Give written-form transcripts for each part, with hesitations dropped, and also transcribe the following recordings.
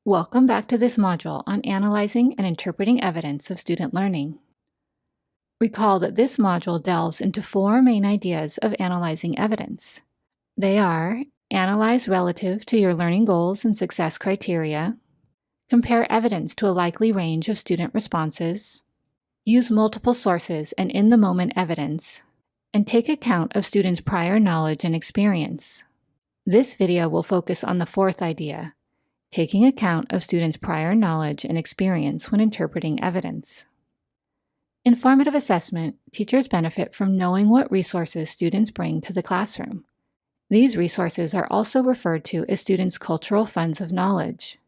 Welcome back to this module on analyzing and interpreting evidence of student learning. Recall that this module delves into four main ideas of analyzing evidence. They are: analyze relative to your learning goals and success criteria, compare evidence to a likely range of student responses, use multiple sources and in-the-moment evidence, and take account of students' prior knowledge and experience. This video will focus on the fourth idea, taking account of students' prior knowledge and experience when interpreting evidence. In formative assessment, teachers benefit from knowing what resources students bring to the classroom. These resources are also referred to as students' cultural funds of knowledge.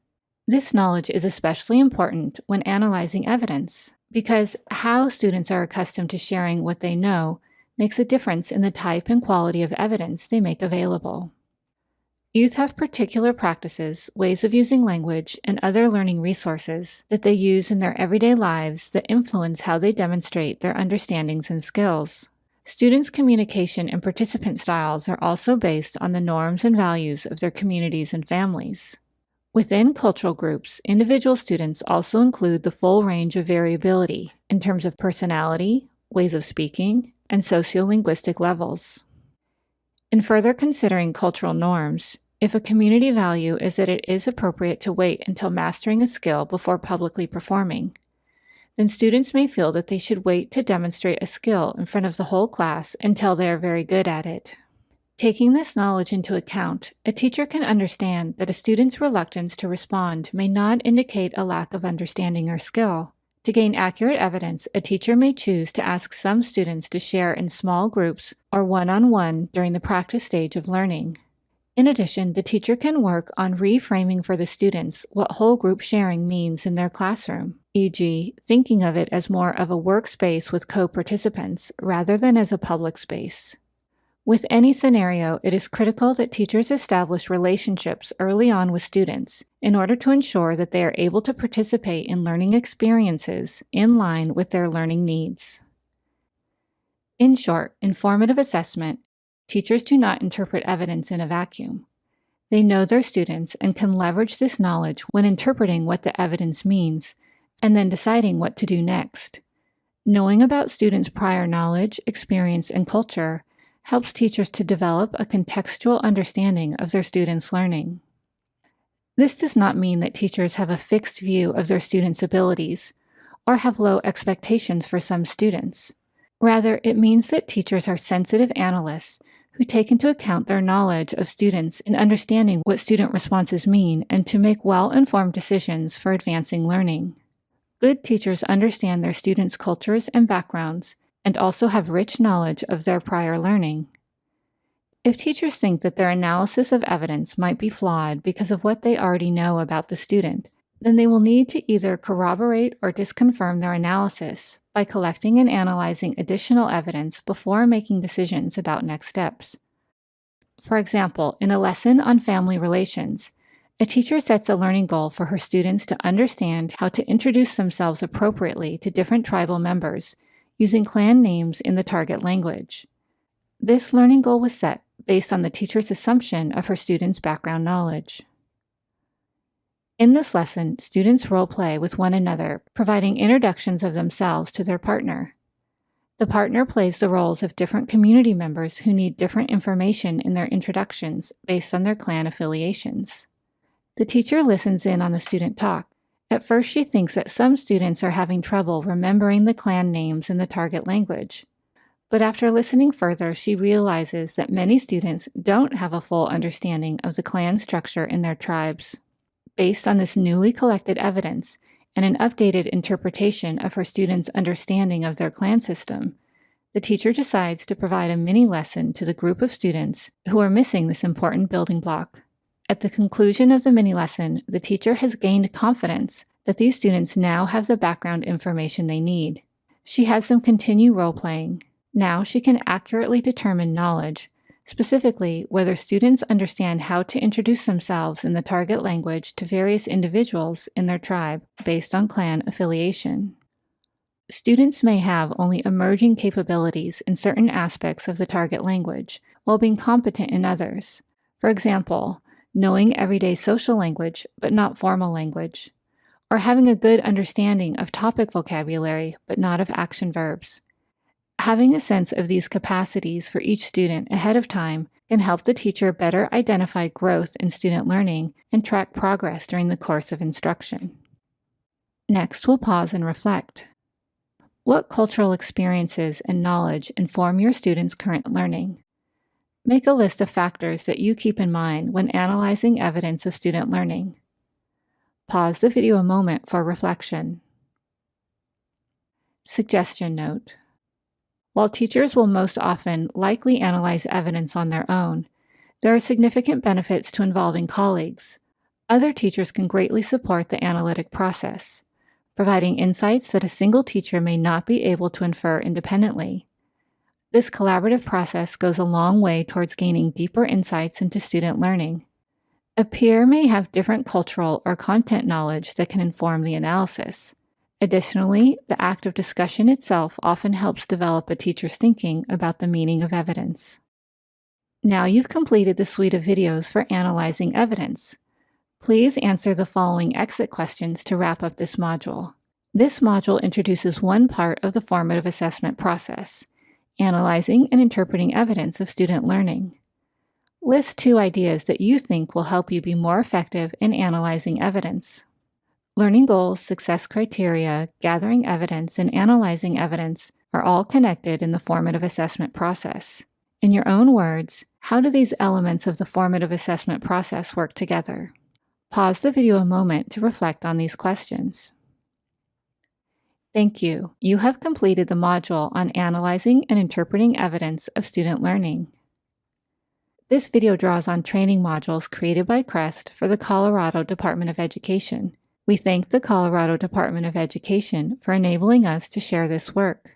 This knowledge is especially important when analyzing evidence because how students are accustomed to sharing what they know makes a difference in the type and quality of evidence they make available. Youth have particular practices, ways of using language, and other learning resources that they use in their everyday lives that influence how they demonstrate their understandings and skills. Students' communication and participant styles are also based on the norms and values of their communities and families. Within cultural groups, individual students also include the full range of variability in terms of personality, ways of speaking, and sociolinguistic levels. In further considering cultural norms, if a community value is that it is appropriate to wait until mastering a skill before publicly performing, then students may feel that they should wait to demonstrate a skill in front of the whole class until they are very good at it. Taking this knowledge into account, a teacher can understand that a student's reluctance to respond may not indicate a lack of understanding or skill. To gain accurate evidence, a teacher may choose to ask some students to share in small groups or one-on-one during the practice stage of learning. In addition, the teacher can work on reframing for the students what whole group sharing means in their classroom, e.g., thinking of it as more of a workspace with co-participants rather than as a public space. With any scenario, it is critical that teachers establish relationships early on with students in order to ensure that they are able to participate in learning experiences in line with their learning needs. In short, in formative assessment, teachers do not interpret evidence in a vacuum. They know their students and can leverage this knowledge when interpreting what the evidence means and then deciding what to do next. Knowing about students' prior knowledge, experience, and culture helps teachers to develop a contextual understanding of their students' learning. This does not mean that teachers have a fixed view of their students' abilities or have low expectations for some students. Rather, it means that teachers are sensitive analysts who take into account their knowledge of students in understanding what student responses mean and to make well-informed decisions for advancing learning. Good teachers understand their students' cultures and backgrounds and also have rich knowledge of their prior learning. If teachers think that their analysis of evidence might be flawed because of what they already know about the student, then they will need to either corroborate or disconfirm their analysis by collecting and analyzing additional evidence before making decisions about next steps. For example, in a lesson on family relations, a teacher sets a learning goal for her students to understand how to introduce themselves appropriately to different tribal members using clan names in the target language. This learning goal was set based on the teacher's assumption of her students' background knowledge. In this lesson, students role-play with one another, providing introductions of themselves to their partner. The partner plays the roles of different community members who need different information in their introductions based on their clan affiliations. The teacher listens in on the student talk. At first, she thinks that some students are having trouble remembering the clan names in the target language. But after listening further, she realizes that many students don't have a full understanding of the clan structure in their tribes. Based on this newly collected evidence and an updated interpretation of her students' understanding of their clan system, the teacher decides to provide a mini lesson to the group of students who are missing this important building block. At the conclusion of the mini lesson, the teacher has gained confidence that these students now have the background information they need. She has them continue role-playing. Now she can accurately determine knowledge, specifically whether students understand how to introduce themselves in the target language to various individuals in their tribe based on clan affiliation. Students may have only emerging capabilities in certain aspects of the target language, while being competent in others. For example, knowing everyday social language but not formal language, or having a good understanding of topic vocabulary but not of action verbs. Having a sense of these capacities for each student ahead of time can help the teacher better identify growth in student learning and track progress during the course of instruction. Next, we'll pause and reflect. What cultural experiences and knowledge inform your students' current learning? Make a list of factors that you keep in mind when analyzing evidence of student learning. Pause the video a moment for reflection. Suggestion note. While teachers will most often likely analyze evidence on their own, there are significant benefits to involving colleagues. Other teachers can greatly support the analytic process, providing insights that a single teacher may not be able to infer independently. This collaborative process goes a long way towards gaining deeper insights into student learning. A peer may have different cultural or content knowledge that can inform the analysis. Additionally, the act of discussion itself often helps develop a teacher's thinking about the meaning of evidence. Now you've completed the suite of videos for analyzing evidence. Please answer the following exit questions to wrap up this module. This module introduces one part of the formative assessment process, analyzing and interpreting evidence of student learning. List 2 ideas that you think will help you be more effective in analyzing evidence. Learning goals, success criteria, gathering evidence, and analyzing evidence are all connected in the formative assessment process. In your own words, how do these elements of the formative assessment process work together? Pause the video a moment to reflect on these questions. Thank you. You have completed the module on analyzing and interpreting evidence of student learning. This video draws on training modules created by CRESST for the Colorado Department of Education. We thank the Colorado Department of Education for enabling us to share this work.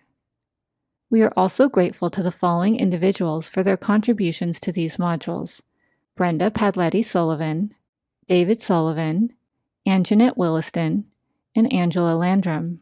We are also grateful to the following individuals for their contributions to these modules: Brenda Padletti Sullivan, David Sullivan, Anjanette Williston, and Angela Landrum.